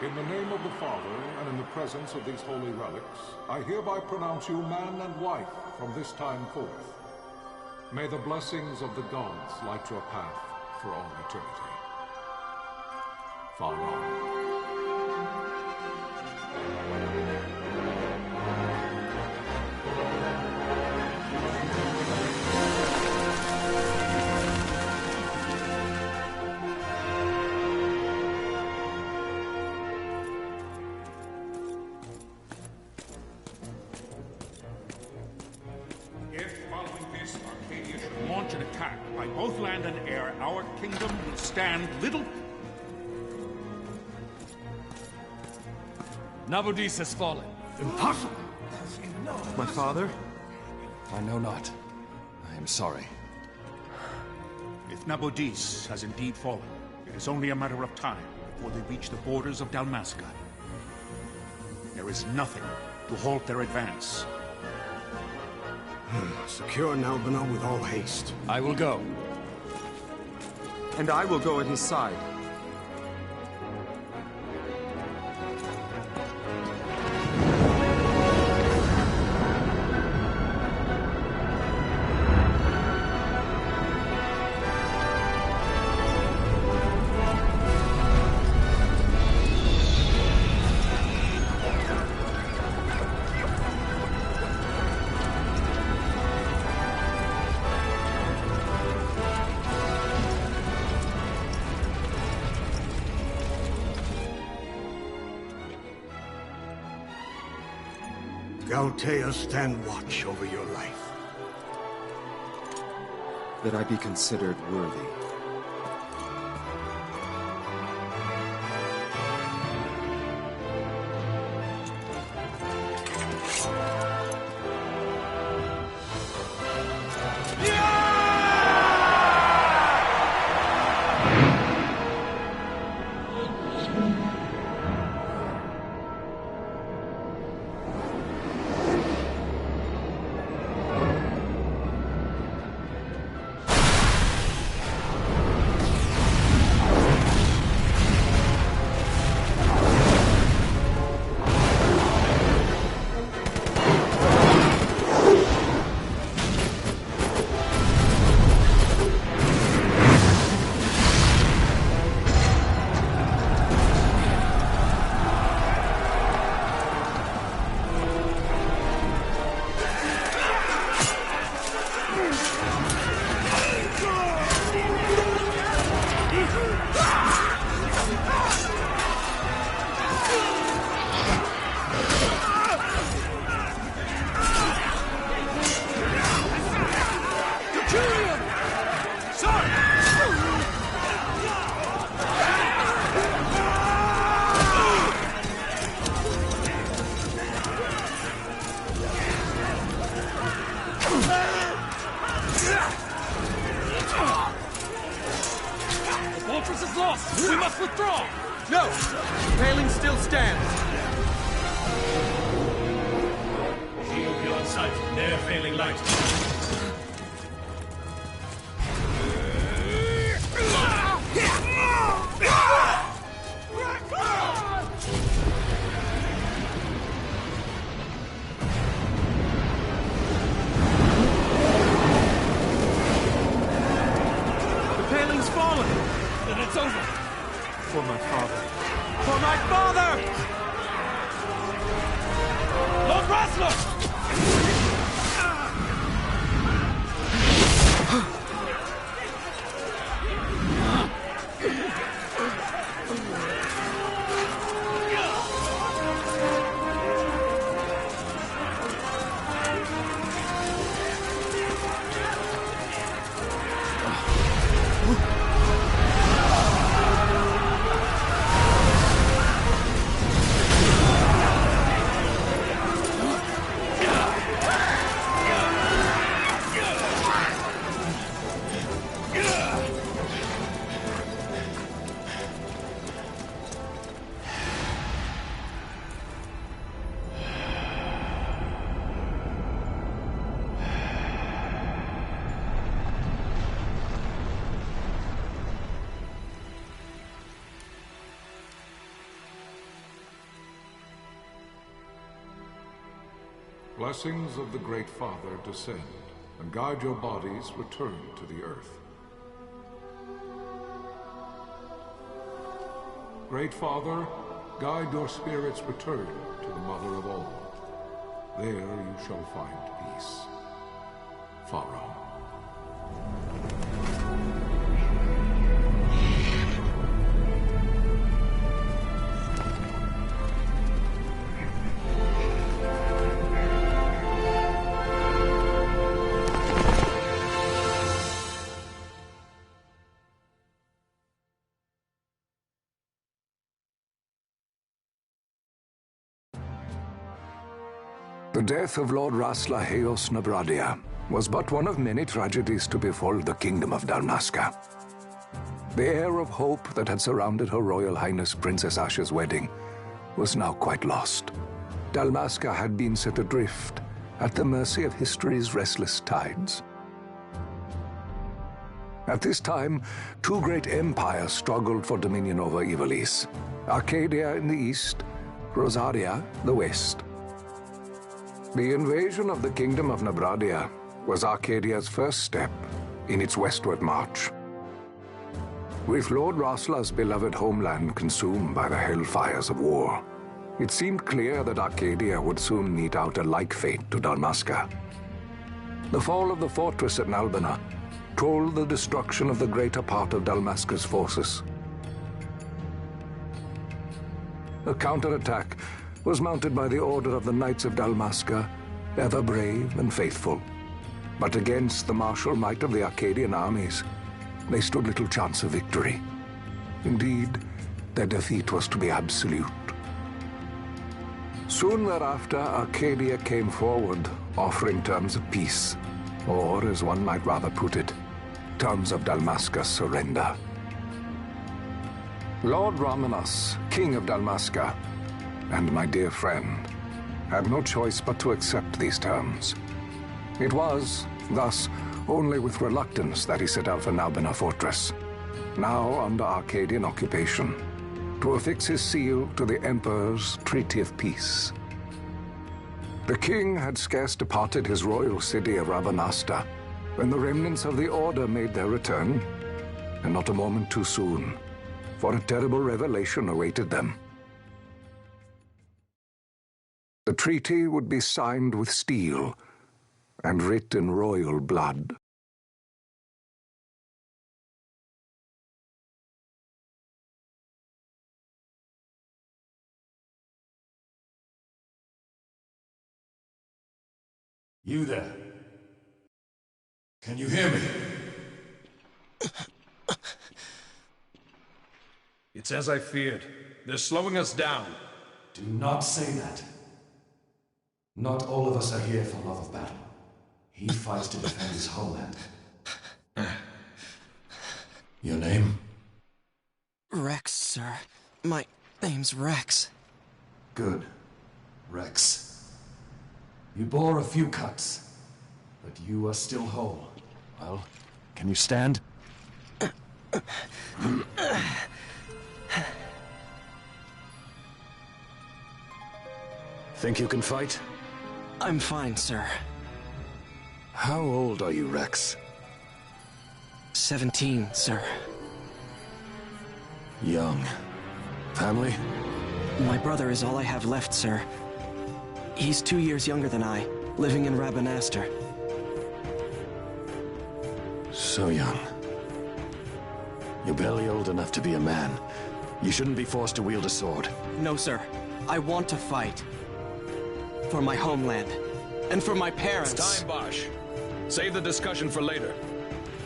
In the name of the Father, and in the presence of these holy relics, I hereby pronounce you man and wife from this time forth. May the blessings of the gods light your path for all eternity. Far on. Both land and air, our kingdom will stand little... Nabudis has fallen. Impossible! My father? I know not. I am sorry. If Nabudis has indeed fallen, it is only a matter of time before they reach the borders of Dalmasca. There is nothing to halt their advance. Secure Nalbina with all haste. I will go. And I will go at his side. Galtea, stand watch over your life. That I be considered worthy. We must withdraw! No! Paling still stands! Shield beyond sight, ne'er failing light. The paling's fallen! Then it's over! For my father. For my father! Lord Rasler! blessings of the Great Father descend, and guide your bodies return to the earth. Great Father, guide your spirits return to the Mother of all. There you shall find peace. Pharaoh. The death of Lord Rasla Heos Nabradia was but one of many tragedies to befall the Kingdom of Dalmasca. The air of hope that had surrounded Her Royal Highness Princess Asha's wedding was now quite lost. Dalmasca had been set adrift at the mercy of history's restless tides. At this time, two great empires struggled for dominion over Ivalice: Arcadia in the east, Rosaria the west. The invasion of the Kingdom of Nabradia was Arcadia's first step in its westward march. With Lord Rasla's beloved homeland consumed by the hellfires of war, it seemed clear that Arcadia would soon mete out a like fate to Dalmasca. The fall of the fortress at Nalbina told the destruction of the greater part of Dalmasca's forces. A counterattack was mounted by the order of the Knights of Dalmasca, ever brave and faithful. But against the martial might of the Arcadian armies, they stood little chance of victory. Indeed, their defeat was to be absolute. Soon thereafter, Arcadia came forward, offering terms of peace, or, as one might rather put it, terms of Dalmasca's surrender. Lord Ramenas, King of Dalmasca, and my dear friend, had no choice but to accept these terms. It was, thus, only with reluctance that he set out for Nalbina Fortress, now under Arcadian occupation, to affix his seal to the Emperor's Treaty of Peace. The king had scarce departed his royal city of Rabanasta when the remnants of the Order made their return, and not a moment too soon, for a terrible revelation awaited them. The treaty would be signed with steel and writ in royal blood. You there? Can you hear me? It's as I feared. They're slowing us down. Do not say that. Not all of us are here for love of battle. He fights to defend his homeland. Your name? Rex, sir. My name's Rex. Good. Rex. You bore a few cuts, but you are still whole. Well, can you stand? Think you can fight? I'm fine, sir. How old are you, Rex? 17, sir. Young. Family? My brother is all I have left, sir. He's 2 years younger than I, living in Rabanastre. So young. You're barely old enough to be a man. You shouldn't be forced to wield a sword. No, sir. I want to fight. For my homeland. And for my parents. It's time, Bosch. Save the discussion for later.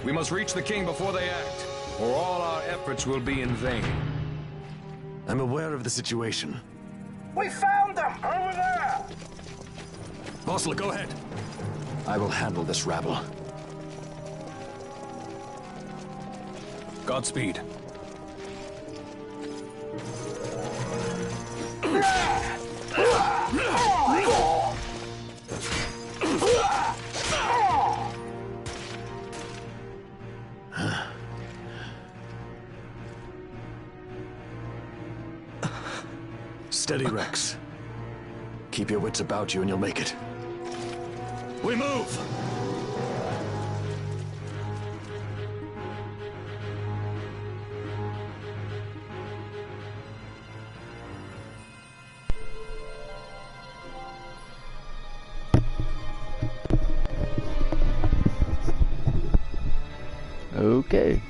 We must reach the king before they act, or all our efforts will be in vain. I'm aware of the situation. We found them! Over there! Bossler, go ahead. I will handle this rabble. Godspeed. Steady, Rex. Keep your wits about you and you'll make it. We move! Okay.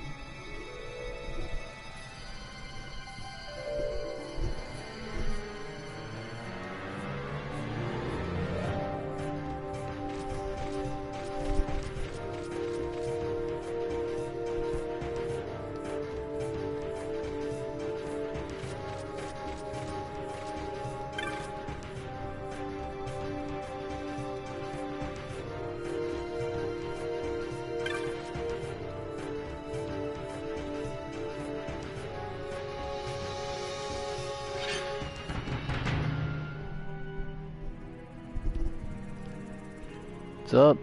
What's up?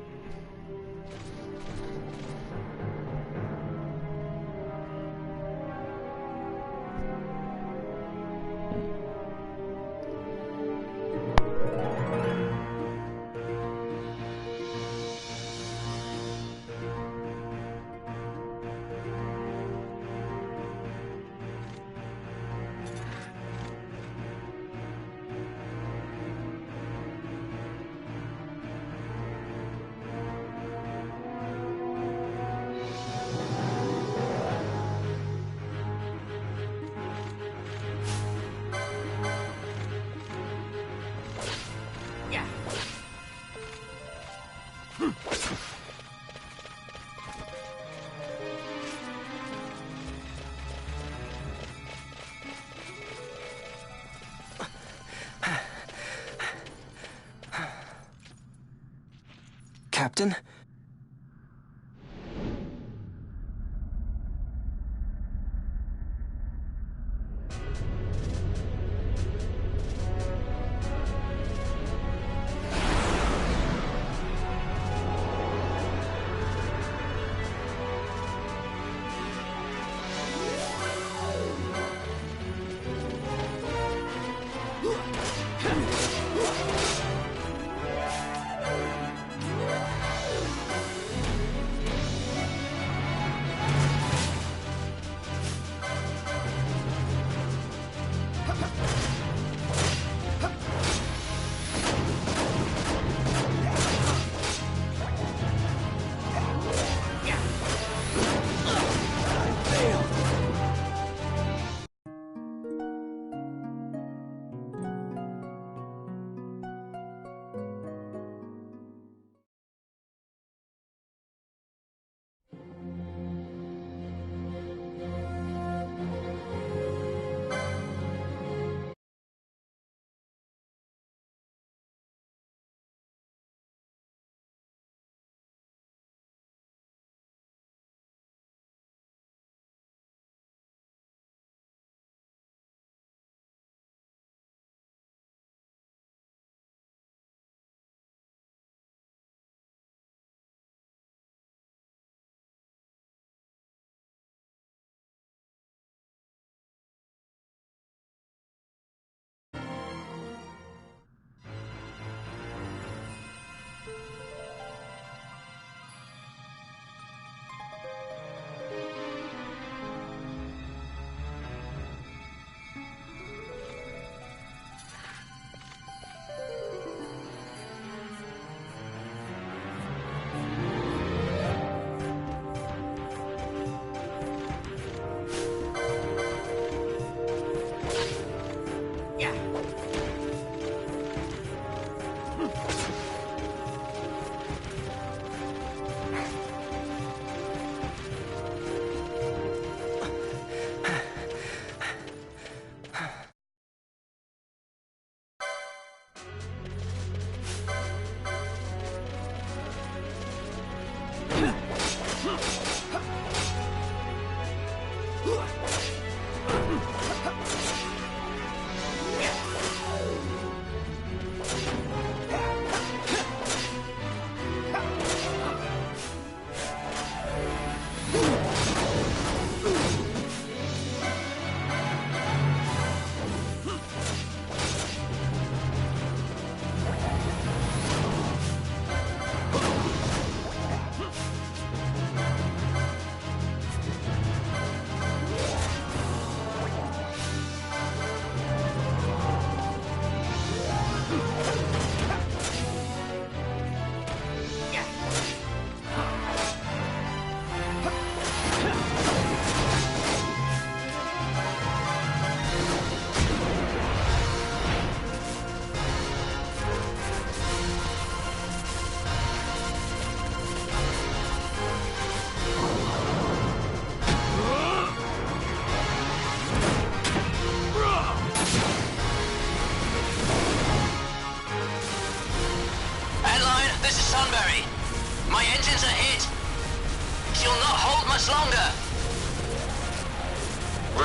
Captain?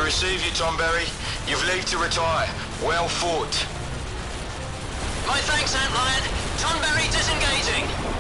receive you, Tomberry. You've leave to retire. Well fought. My thanks, Antlion. Tonberry disengaging.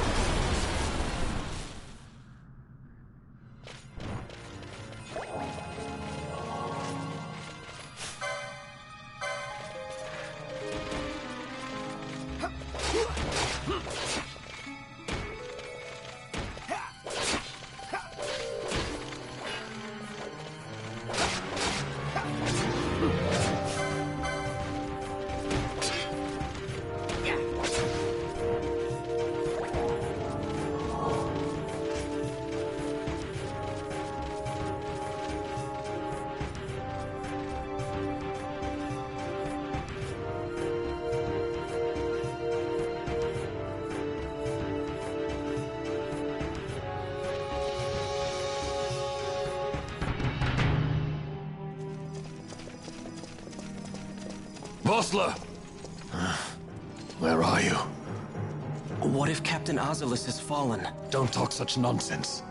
Vossler! Where are you? What if Captain Azelus has fallen? Don't talk such nonsense.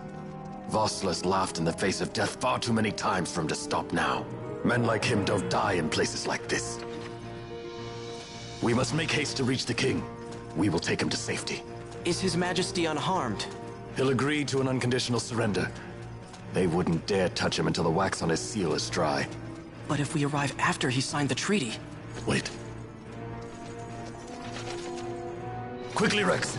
Vossler's laughed in the face of death far too many times for him to stop now. Men like him don't die in places like this. We must make haste to reach the king. We will take him to safety. Is His Majesty unharmed? He'll agree to an unconditional surrender. They wouldn't dare touch him until the wax on his seal is dry. But if we arrive after he signed the treaty... Wait. Quickly, Rex!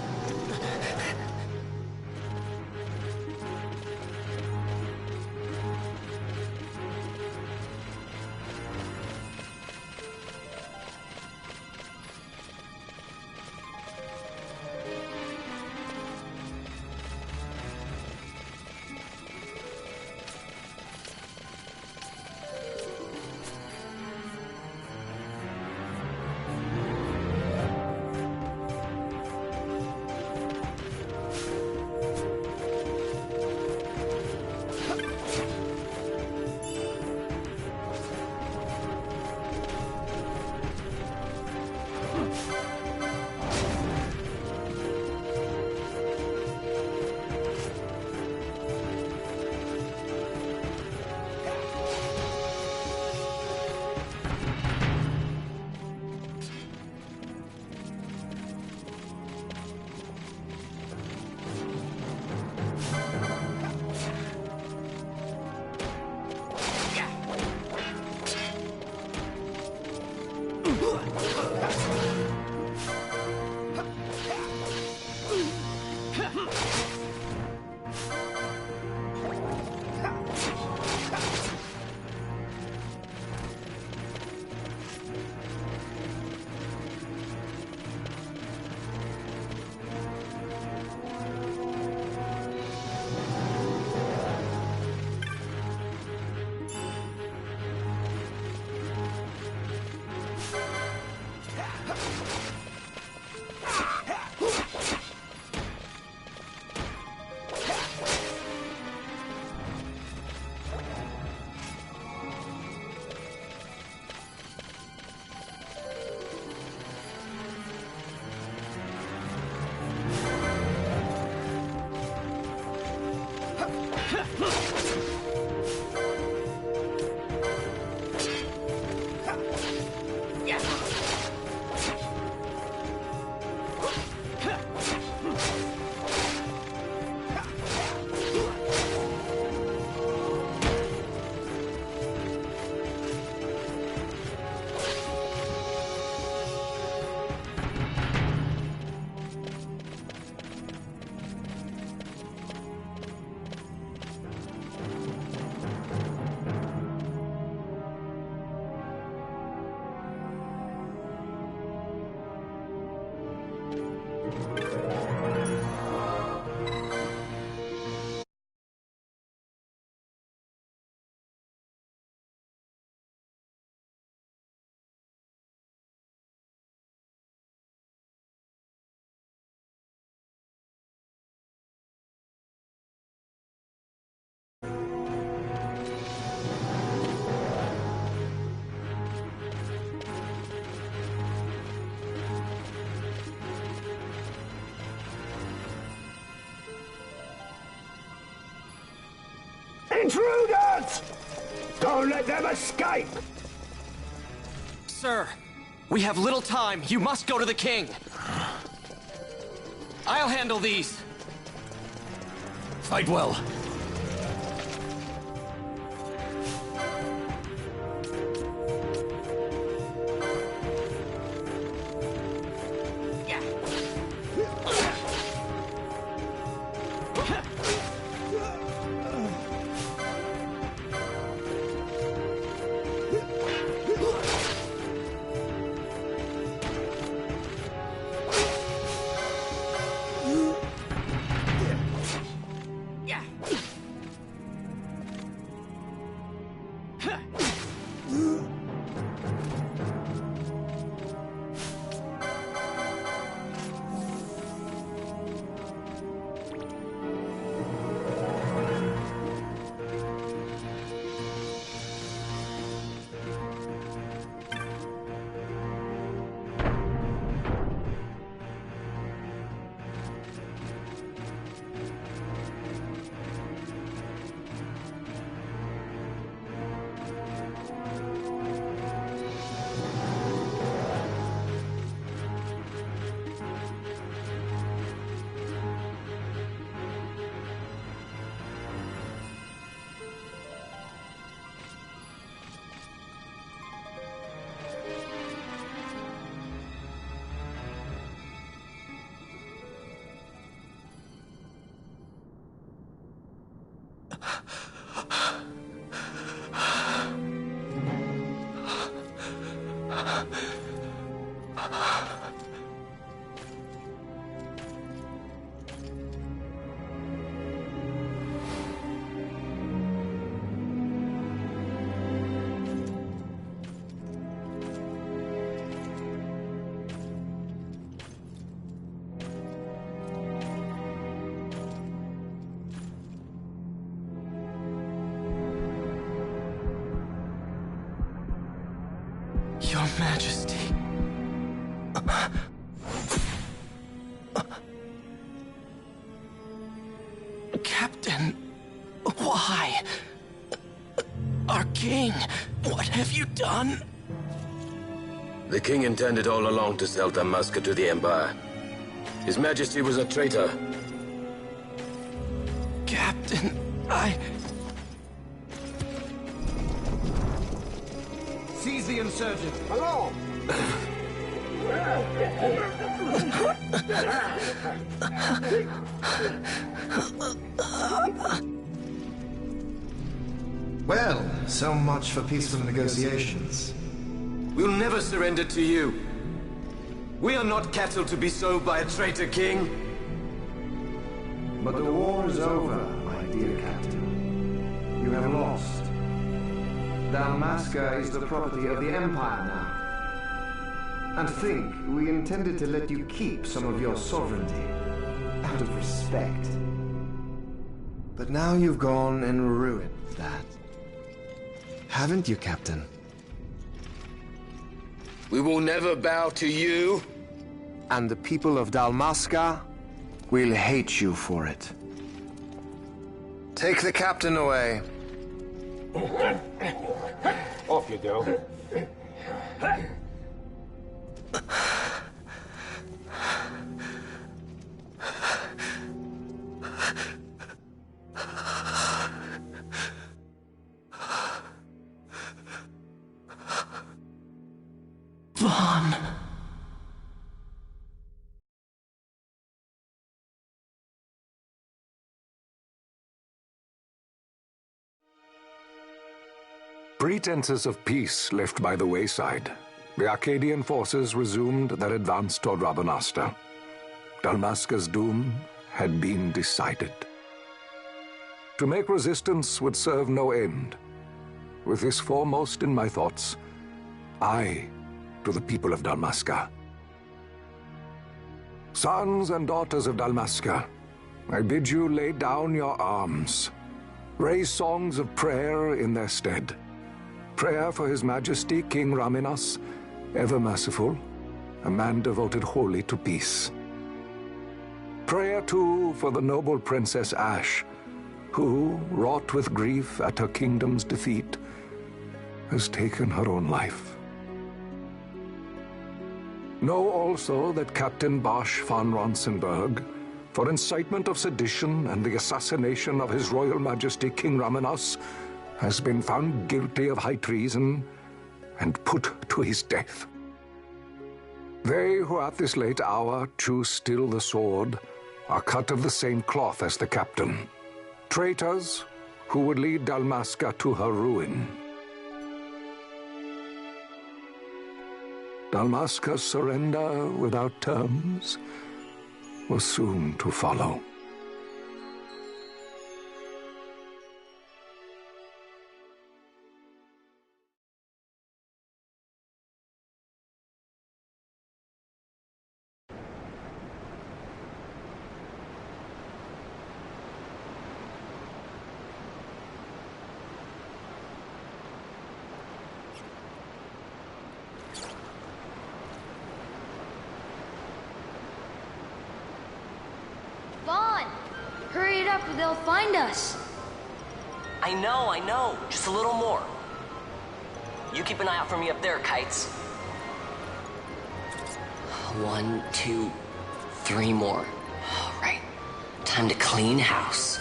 Intruders! Don't let them escape! Sir, we have little time. You must go to the king. I'll handle these. Fight well. Your Majesty. Captain, why? Our king, what have you done? The king intended all along to sell Dalmasca to the Empire. His Majesty was a traitor. Captain, Seize the insurgent. Along! Well, so much for peaceful negotiations. We'll never surrender to you. We are not cattle to be sold by a traitor king. But the war is over, my dear Captain. You have lost. Dalmasca is the property of the Empire now. And think, we intended to let you keep some of your sovereignty, out of respect. But now you've gone and ruined that. Haven't you, Captain? We will never bow to you. And the people of Dalmasca will hate you for it. Take the captain away. Off you go. Vaughn. Pretenses of peace left by the wayside, the Arcadian forces resumed their advance toward Rabanasta. Dalmasca's doom had been decided. To make resistance would serve no end. With this foremost in my thoughts, I to the people of Dalmasca. Sons and daughters of Dalmasca, I bid you lay down your arms. Raise songs of prayer in their stead. Prayer for His Majesty King Raminas, ever merciful, a man devoted wholly to peace. Prayer, too, for the noble Princess Ash, who, wrought with grief at her kingdom's defeat, has taken her own life. Know also that Captain Bosch von Ronsenberg, for incitement of sedition and the assassination of His Royal Majesty King Ramenos, has been found guilty of high treason and put to his death. They who at this late hour choose still the sword are cut of the same cloth as the captain. Traitors who would lead Dalmasca to her ruin. Dalmasca's surrender without terms was soon to follow. Hurry it up or they'll find us. I know. Just a little more. You keep an eye out for me up there, Kites. 1, 2, 3 more. All right. Time to clean house.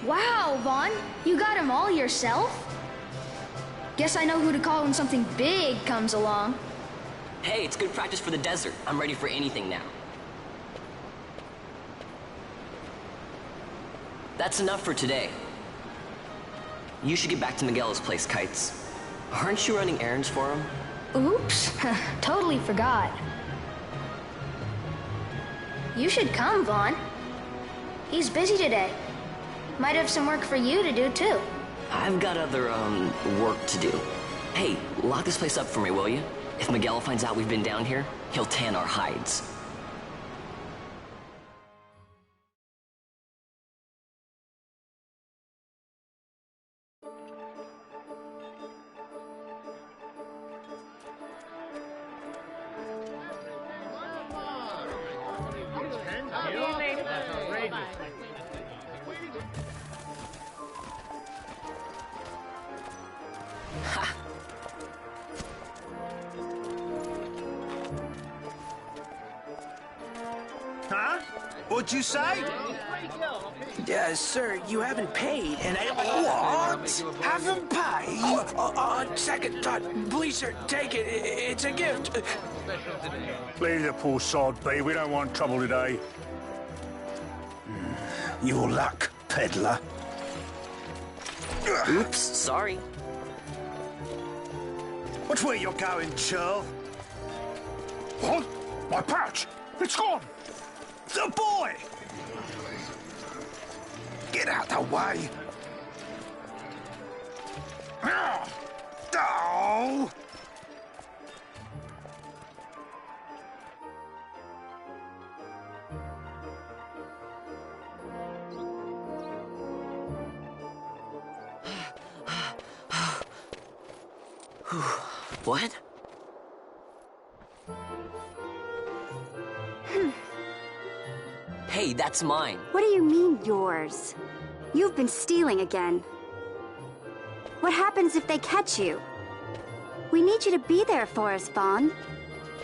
Wow, Vaughn, you got them all yourself? Guess I know who to call when something big comes along. Hey, it's good practice for the desert. I'm ready for anything now. That's enough for today. You should get back to Miguel's place, Kites. Aren't you running errands for him? Oops, totally forgot. You should come, Vaughn. He's busy today. Might have some work for you to do, too. I've got other, work to do. Hey, lock this place up for me, will you? If Miguel finds out we've been down here, he'll tan our hides. Huh? What'd you say? Sir, you haven't paid, and I... What? Haven't paid? On second thought, please, sir, take it. It's a gift. Leave the poor sod be. We don't want trouble today. Your luck, peddler. Oops, sorry. Watch where you're going, churl. What? My pouch! It's gone! The boy! Get out the way! Oh! What? Hey, that's mine. What do you mean, yours? You've been stealing again. What happens if they catch you? We need you to be there for us, Vaughn.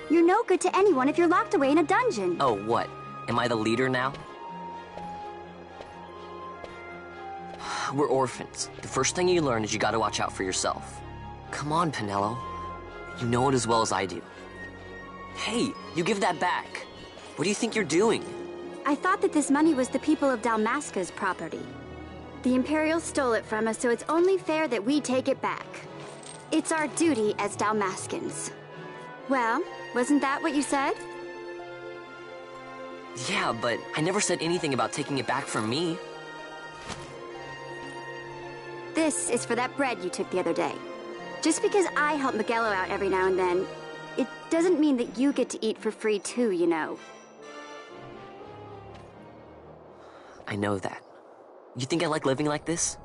You're no good to anyone if you're locked away in a dungeon. Oh, what? Am I the leader now? We're orphans. The first thing you learn is you gotta watch out for yourself. Come on, Pinello. You know it as well as I do. Hey, you give that back. What do you think you're doing? I thought that this money was the people of Dalmasca's property. The Imperials stole it from us, so it's only fair that we take it back. It's our duty as Dalmascans. Well, wasn't that what you said? Yeah, but I never said anything about taking it back from me. This is for that bread you took the other day. Just because I help Miguelo out every now and then, it doesn't mean that you get to eat for free too, you know. I know that. You think I like living like this?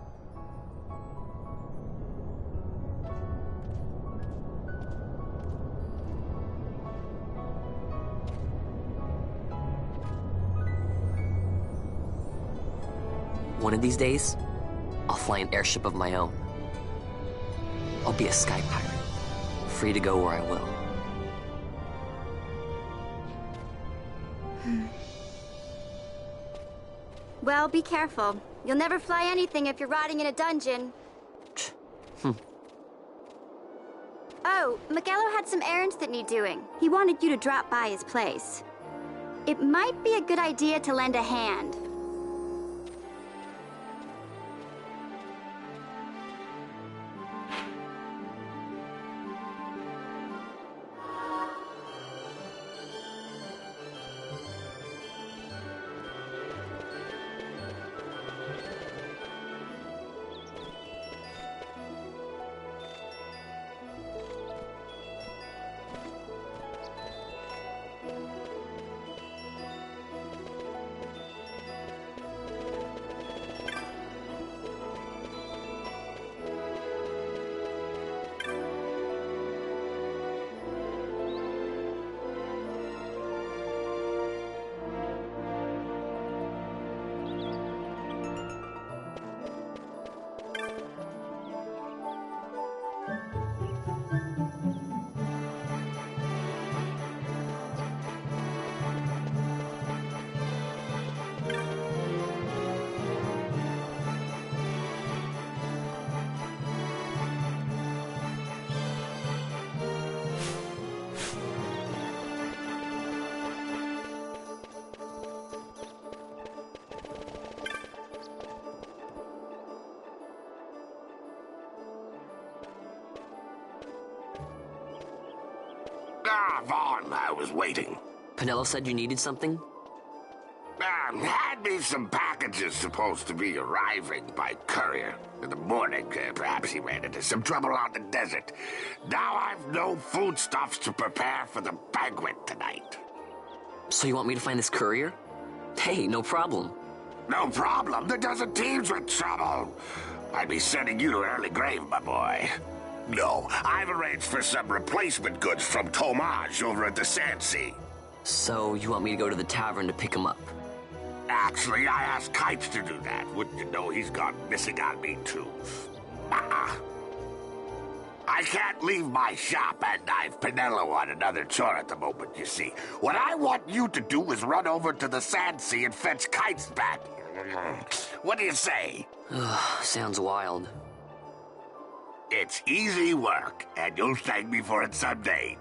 One of these days, I'll fly an airship of my own. I'll be a sky pirate, free to go where I will. Well, be careful. You'll never fly anything if you're rotting in a dungeon. Oh, Miguelo had some errands that need doing. He wanted you to drop by his place. It might be a good idea to lend a hand. Ah, Vaughn, I was waiting. Pinello said you needed something? Had me some packages supposed to be arriving by courier. In the morning, perhaps he ran into some trouble on the desert. Now I've no foodstuffs to prepare for the banquet tonight. So you want me to find this courier? Hey, no problem. No problem. The desert teems with trouble. I'd be sending you to early grave, my boy. No, I've arranged for some replacement goods from Tomage over at the Sandsea. So you want me to go to the tavern to pick him up? Actually, I asked Kites to do that. Wouldn't you know he's gone missing on me, too? I can't leave my shop, and I've Pinello on another chore at the moment, you see. What I want you to do is run over to the Sandsea and fetch Kites back. What do you say? Sounds wild. It's easy work, and you'll thank me for it someday.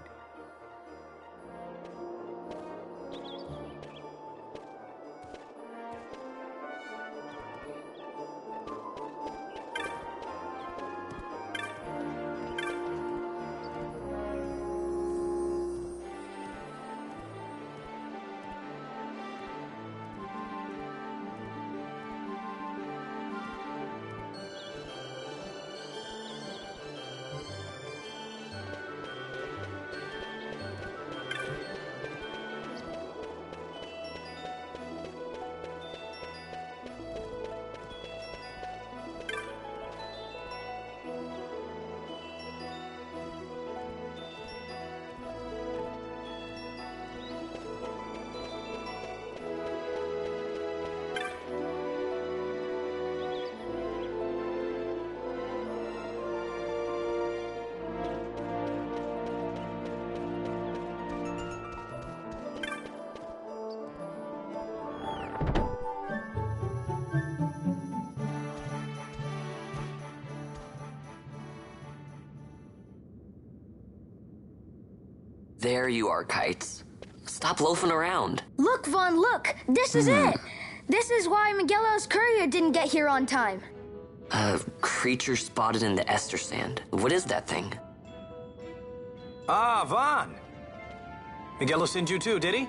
There you are, Kites. Stop loafing around. Look, Vaughn, look! This is it! This is why Miguelo's courier didn't get here on time. A creature spotted in the Ester Sand. What is that thing? Ah, Vaughn! Miguelo sent you too, did he?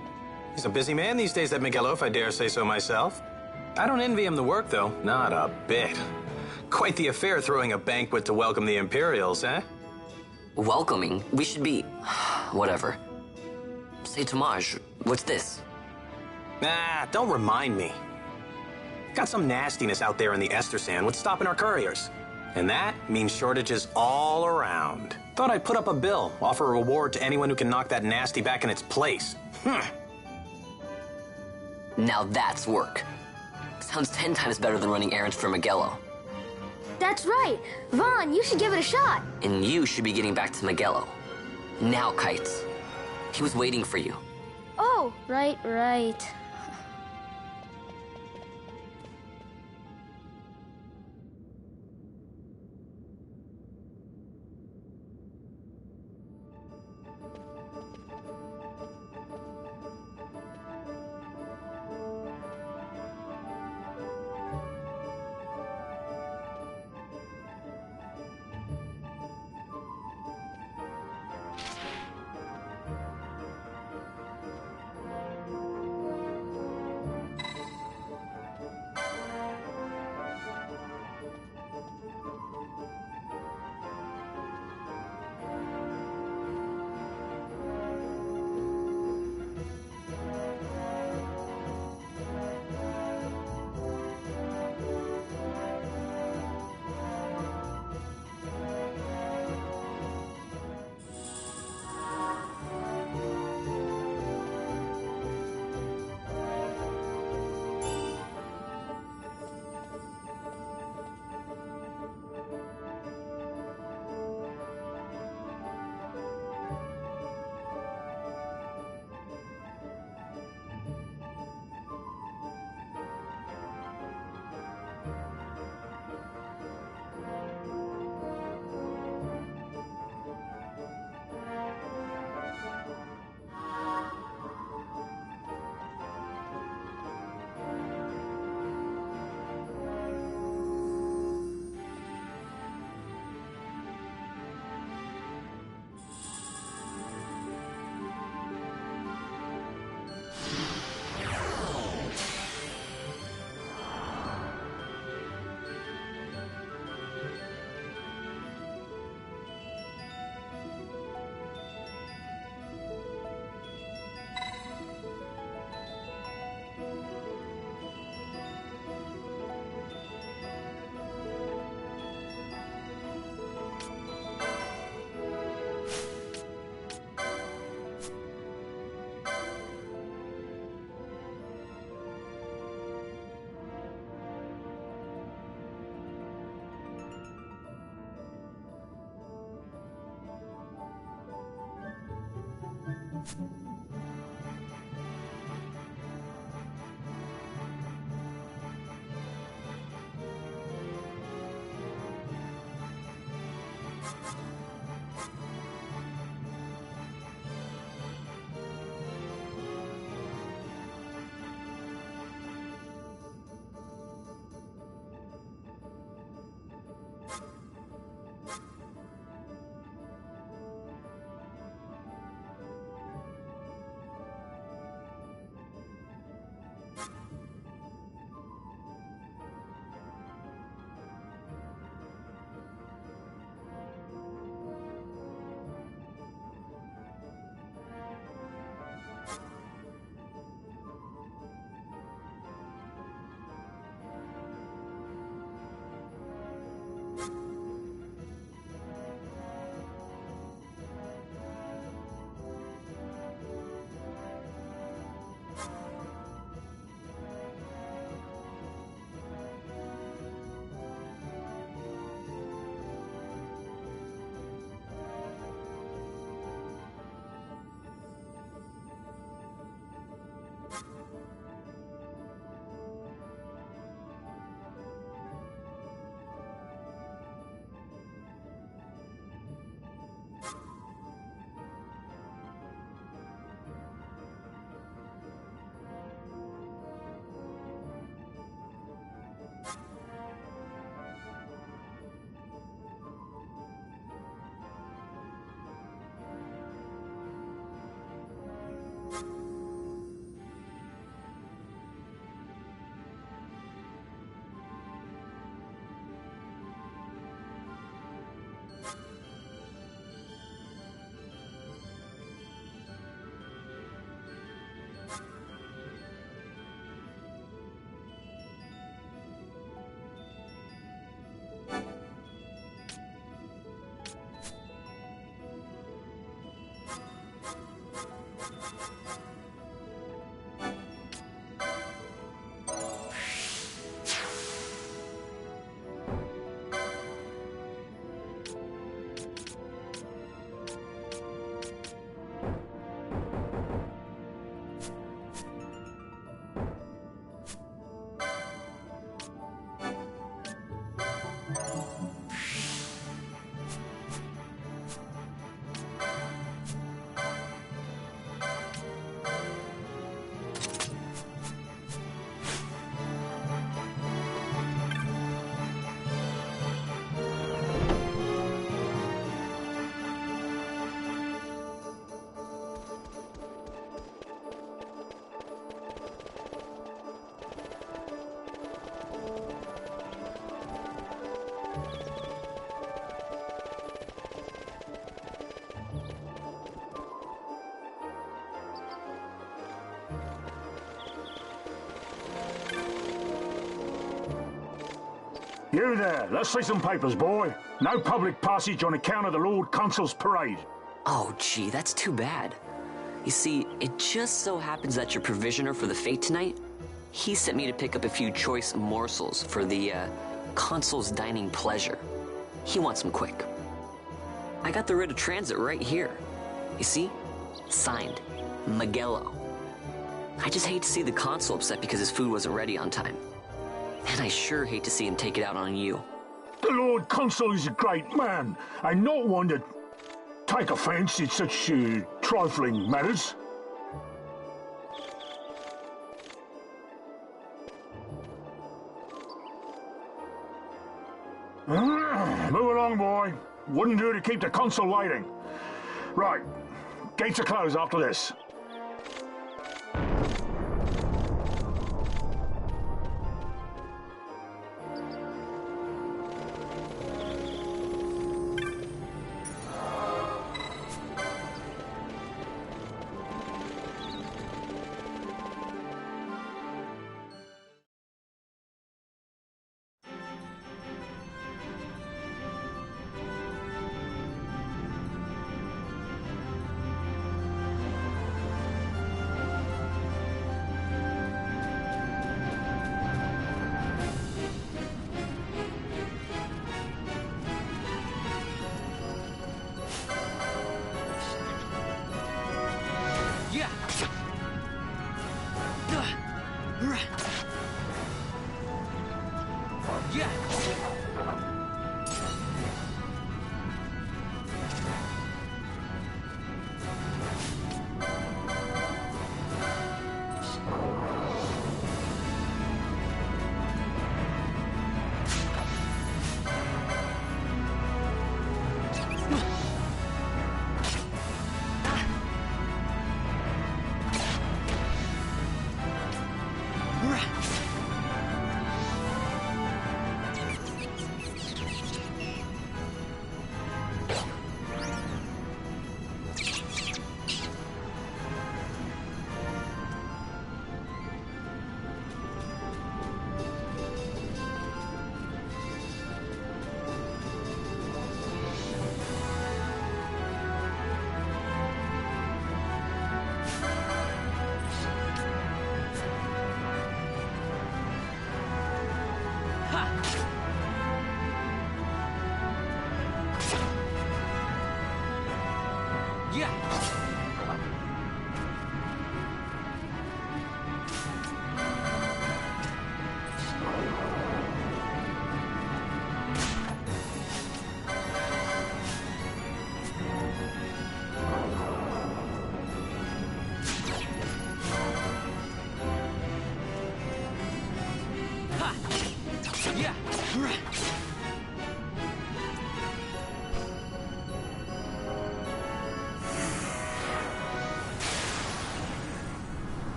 He's a busy man these days, that Miguelo, if I dare say so myself. I don't envy him the work, though. Not a bit. Quite the affair throwing a banquet to welcome the Imperials, eh? Welcoming? We should be... whatever. Say, Tomaj, what's this? Nah, don't remind me. Got some nastiness out there in the Ester Sand. What's stopping our couriers? And that means shortages all around. Thought I'd put up a bill, offer a reward to anyone who can knock that nasty back in its place. Now that's work. Sounds 10 times better than running errands for Miguelo. That's right. Vaughn, you should give it a shot. And you should be getting back to Miguelo. Now, Kites. He was waiting for you. Oh, right. You there, let's see some papers, boy. No public passage on account of the Lord Consul's parade. Oh, gee, that's too bad. You see, it just so happens that your provisioner for the fete tonight, he sent me to pick up a few choice morsels for the, Consul's dining pleasure. He wants them quick. I got the writ of transit right here. You see? Signed, Magello. I just hate to see the Consul upset because his food wasn't ready on time. And I sure hate to see him take it out on you. The Lord Consul is a great man, and not one to take offence in such trifling matters. Move along, boy. Wouldn't do to keep the Consul waiting. Right, gates are closed after this.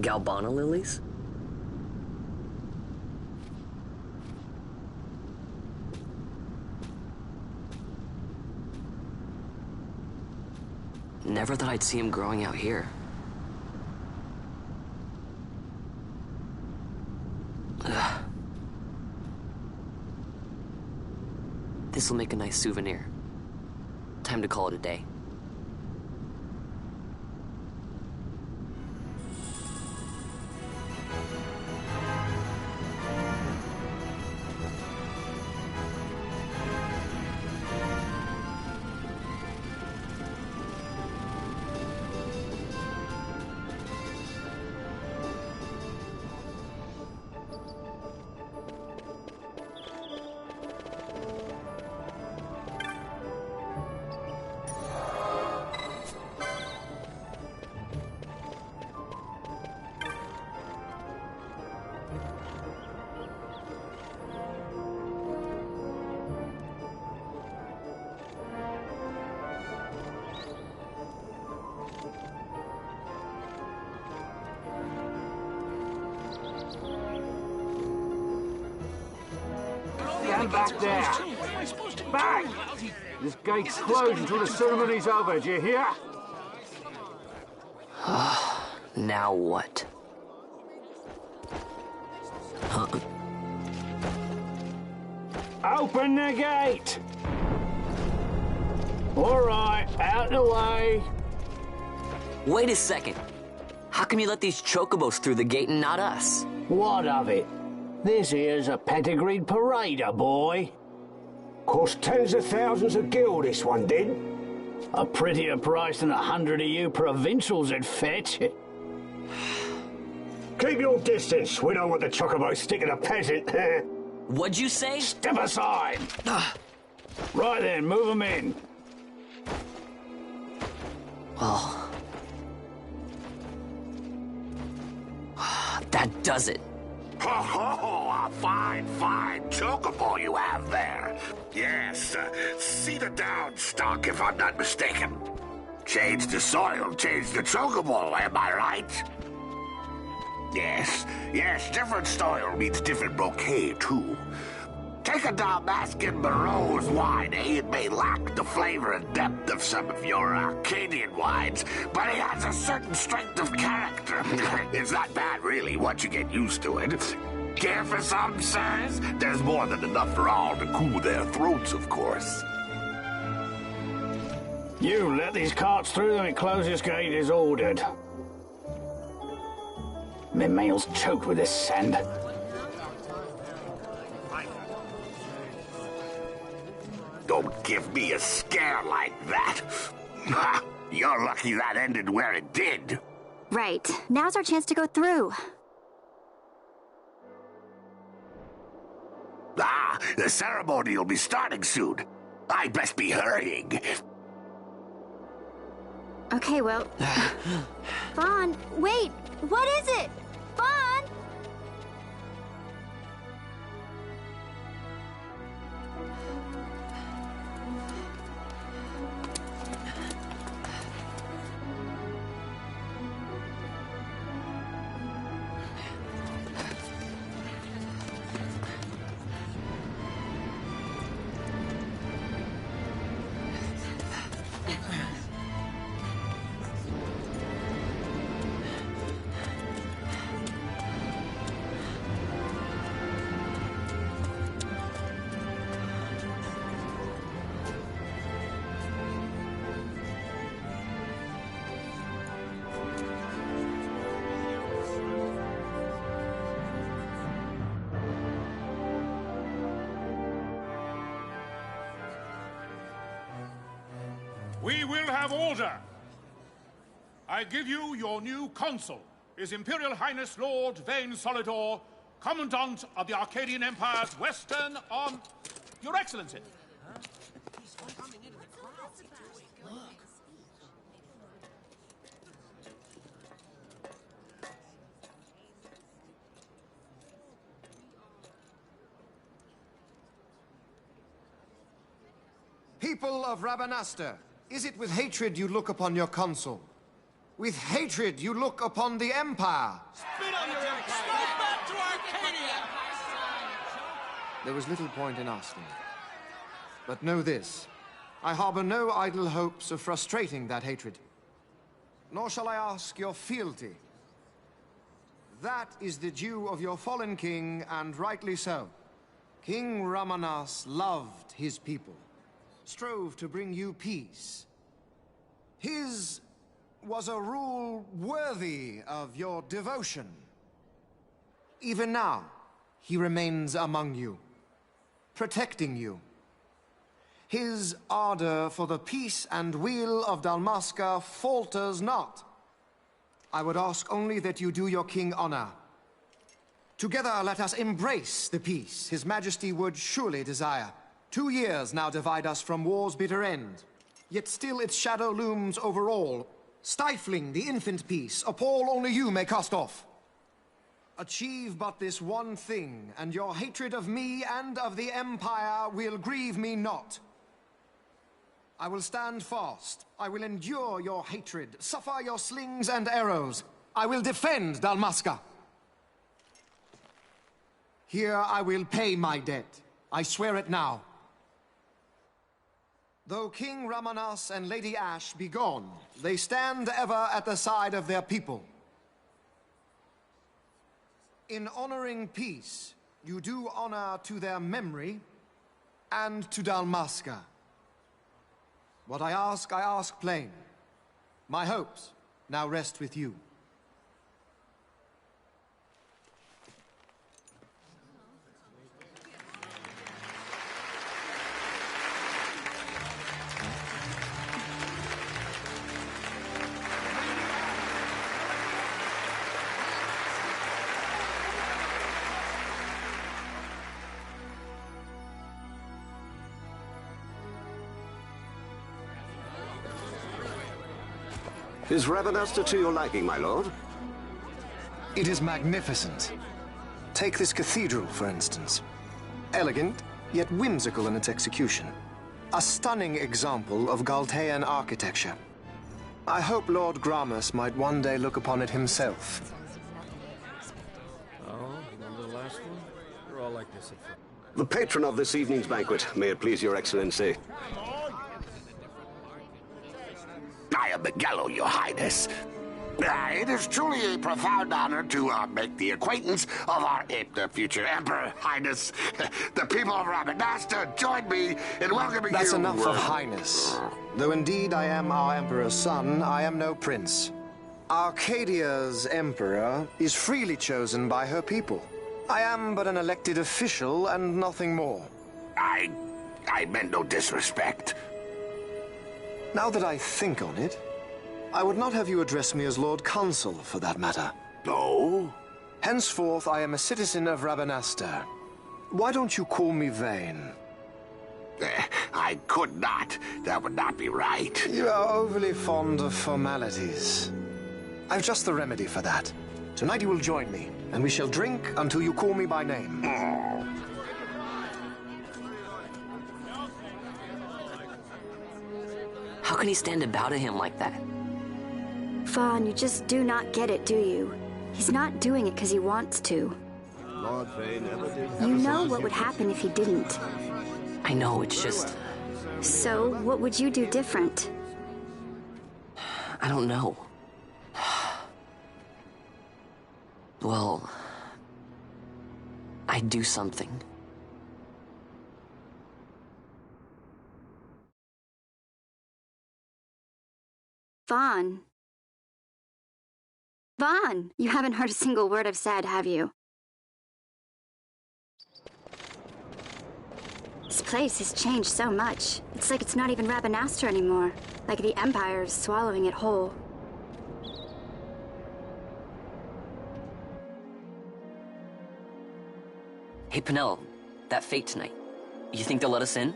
Galbana lilies? Never thought I'd see him growing out here. Ugh. This'll make a nice souvenir. Time to call it a day. Stand back there. Back! This gate's closed until the ceremony's over, do you hear? Now what? Huh? Open the gate! All right, out the way. Wait a second. How come you let these chocobos through the gate and not us? What of it? This here's a pedigreed parader, boy. Cost tens of thousands of gil, this one did. A prettier price than 100 of you provincials would fetch. Keep your distance. We don't want the chocobos sticking a peasant. What'd you say? Step aside. Right then, move them in. Well, that does it. Oh, a fine chocobo you have there. Yes, cedar down stock if I'm not mistaken. Change the soil, change the chocobo, am I right? Yes, different soil means different bouquet, too. Take a Dalmascan Barrow's wine, eh? It may lack the flavor and depth of some of your Arcadian wines, but it has a certain strength of character. It's not bad, really, once you get used to it. Care for some, sirs? There's more than enough for all to cool their throats, of course. You let these carts through and closest gate is ordered. My mail's choked with this sand. Don't give me a scare like that. You're lucky that ended where it did. Right. Now's our chance to go through. The ceremony will be starting soon. I'd best be hurrying. Okay, well... Vaughn, wait! What is it? Vaughn! We will have order. I give you your new consul, His Imperial Highness Lord Vane Solidor, Commandant of the Arcadian Empire's Western Arm... Your Excellency. People of Rabanastre, is it with hatred you look upon your consul? With hatred you look upon the Empire? Spit on your empire! Strike back to Arcadia! There was little point in asking. But know this, I harbor no idle hopes of frustrating that hatred. Nor shall I ask your fealty. That is the due of your fallen king, and rightly so. King Ramanas loved his people, strove to bring you peace. His was a rule worthy of your devotion. Even now, he remains among you, protecting you. His ardor for the peace and weal of Dalmasca falters not. I would ask only that you do your king honor. Together let us embrace the peace His Majesty would surely desire. 2 years now divide us from war's bitter end, yet still its shadow looms over all, stifling the infant peace a pall only you may cast off. Achieve but this one thing, and your hatred of me and of the Empire will grieve me not. I will stand fast. I will endure your hatred, suffer your slings and arrows. I will defend Dalmasca. Here I will pay my debt. I swear it now. Though King Ramanas and Lady Ash be gone, they stand ever at the side of their people. in honoring peace, you do honor to their memory and to Dalmasca. What I ask plain. My hopes now rest with you. Is Rabanasta to your liking, my lord? It is magnificent. Take this cathedral, for instance. Elegant, yet whimsical in its execution. A stunning example of Galtean architecture. I hope Lord Gramus might one day look upon it himself. Oh, remember the last one? You're all like this at first. The patron of this evening's banquet, may it please your excellency. I am Miguelo, your highness. It is truly a profound honor to make the acquaintance of our future emperor, highness. The people of Rabanasta join me in welcoming you. That's enough of highness. Though indeed I am our emperor's son, I am no prince. Arcadia's emperor is freely chosen by her people. I am but an elected official and nothing more. I meant no disrespect. Now that I think on it, I would not have you address me as Lord Consul, for that matter. No? Henceforth, I am a citizen of Rabanasta. Why don't you call me Vane? I could not. That would not be right. You are overly fond of formalities. I've just the remedy for that. Tonight you will join me, and we shall drink until you call me by name. How can he stand about to him like that? Vaughn, you just do not get it, do you? He's not doing it because he wants to. Lord Vane never did. You know what would happen if he didn't. I know, it's just... So, what would you do different? I don't know. Well... I'd do something. Vaughn. Vaughn, you haven't heard a single word I've said, have you? This place has changed so much. It's like it's not even Rabanasta anymore. Like the Empire is swallowing it whole. Hey, Penelo, that fete tonight. You think they'll let us in?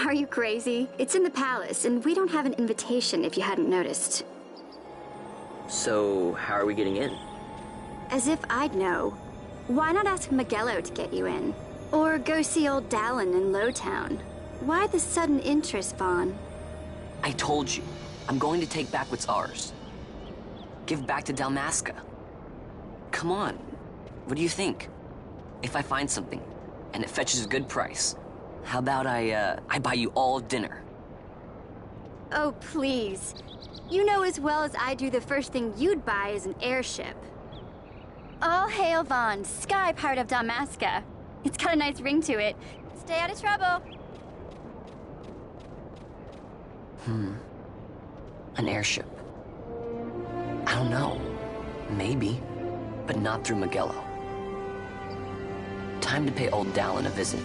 Are you crazy? It's in the palace, and we don't have an invitation if you hadn't noticed. So, how are we getting in? As if I'd know. Why not ask Miguelo to get you in? Or go see old Dallin in Lowtown? Why the sudden interest, Vaughn? I told you, I'm going to take back what's ours. Give back to Dalmasca. Come on, what do you think? If I find something, and it fetches a good price, how about I buy you all dinner? Oh, please. You know as well as I do the first thing you'd buy is an airship. All hail Vaughn, sky part of Dalmasca. It's got a nice ring to it. Stay out of trouble. An airship. I don't know. Maybe, but not through Miguelo. Time to pay old Dallin a visit.